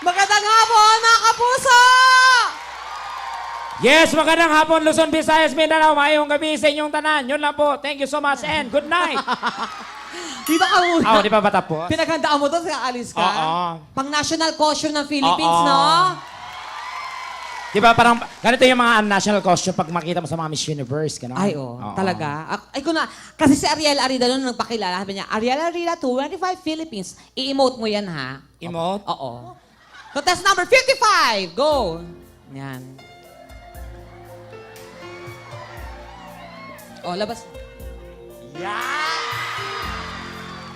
Magandang hapon, mga kapuso! Yes, magandang hapon, Luzon, Visayas, Mindanao. Mayong gabi sa inyong tanan. Yun lang po. Thank you so much and good night. Di ba ka muna? Oh, di pa ba tapos? Pinaghandaan mo to sa alis ka? Oo. Pang national costume ng Philippines, Oo. no? Di ba parang ganito yung mga national costume pag makita mo sa mga Miss Universe. Gano'n? Ay, talaga. Ay, ko na. Kasi si Ariel Arida noon nagpakilala. Sabi niya, Ariel Arida, 25 Philippines. I-emote mo yan, ha? Emote? Oo. Contest number 55. Go. Yan. Oh, labas. Yeah!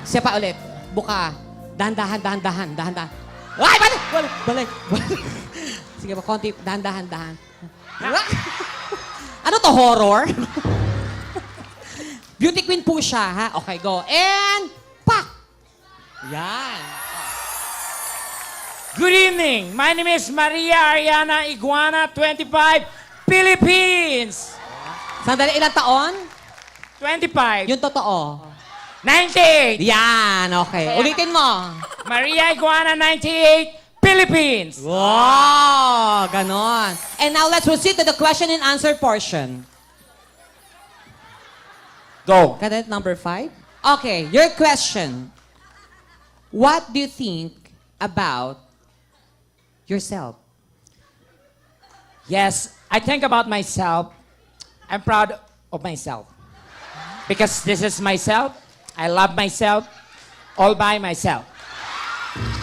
Siya pa ulit. Buka. Dahan-dahan, dahan-dahan, dahan-dahan. Ay, balik! Balik! Balik! Balik. Sige pa, konti. Dahan-dahan, dahan. Ano to, horror? Beauty queen po siya, ha? Okay, go. And, pak! Yan. Good evening. My name is Maria Ariana Iguana, 25, Philippines. Sandali, ilang taon? 25. Yung totoo. 98. Yan, okay. Ulitin mo. Maria Iguana, 98, Philippines. Wow, ganon. And now let's proceed to the question and answer portion. Go. Cadet number 5. Okay, your question. What do you think about yourself? Yes, I think about myself. I'm proud of myself. Because this is myself. I love myself. All by myself.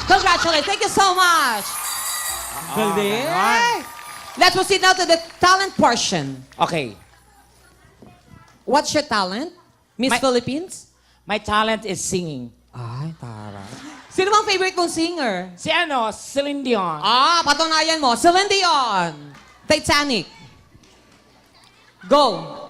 Congratulations. Thank you so much. Galing. Let's proceed now to the talent portion. Okay. What's your talent? Miss My- Philippines? My talent is singing. Ay, tara. Sino bang favorite mong singer? Si Celine Dion. Patunayan mo. Celine Dion. Titanic. Go.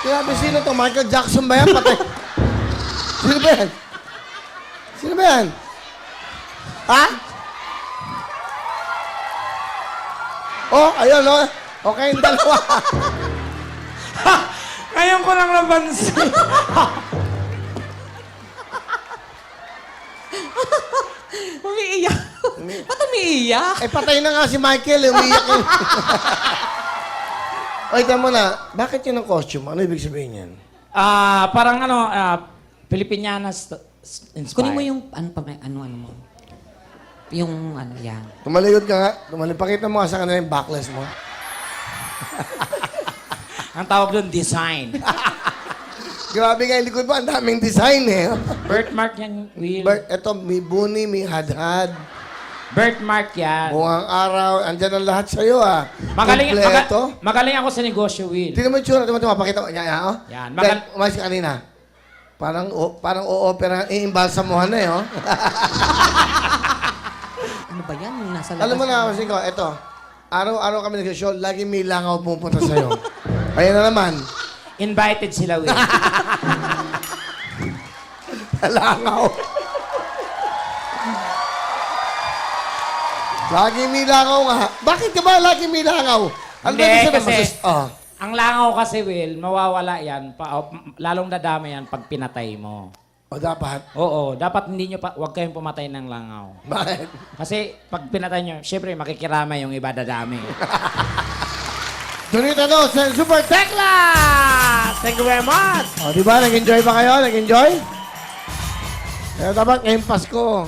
Grabe, sino to? Michael Jackson ba yan? Patay. Sino ba yan? Sino ba yan? Ha? Oh, ayun, oh. Okay, yung dalawa. Ngayon ko lang napansin. Umiiyak. Ba't umiiyak? Eh, patay na nga si Michael. Umiiyak yun. Oy, tama na. Bakit yun ang costume? Ano ibig sabihin yan? Parang Filipinianas inspired. Kunin mo yung, ano mo. Yung, yan. Tumalikod ka nga. Pakita mo nga sa kanila yung backless mo. Ang tawag doon, design. Grabe nga, yung likod mo. Ang daming design eh. Birthmark yan, Will. Ito, may buni, may hadhad. Birthmark yan. Buong araw. Andyan ang lahat sa'yo ah. Kompleto. Magaling ako sa negosyo, Will. Tingnan mo yung tsura. Tingnan mo, pakita ko. Yan, oh. Yan, Then, umalis ka kanina. Parang o-opera, iimbalsamuhan na eh, oh. Ano ba yan? Yung nasa labas. Alam mo na, kasi ko, ito. Araw-araw kami nag-show, lagi may langaw pupunta sa'yo. Ayun na naman. Invited sila, Will. Langaw. Lagi may langaw nga. Bakit ka ba lagi may langaw? Ano ba Hindi, ibig kasi sabihin? ang langaw kasi, Will, mawawala yan. Lalong dadami yan pag pinatay mo. O dapat? Oo, dapat huwag kayong pumatay ng langaw. Bakit? Kasi pag pinatay nyo, syempre makikirama yung iba dadami. Donita no, sa Super Tekla! Thank you very much! O, di ba? Nag-enjoy ba kayo? Nag-enjoy? Kaya dapat ngayong Pasko.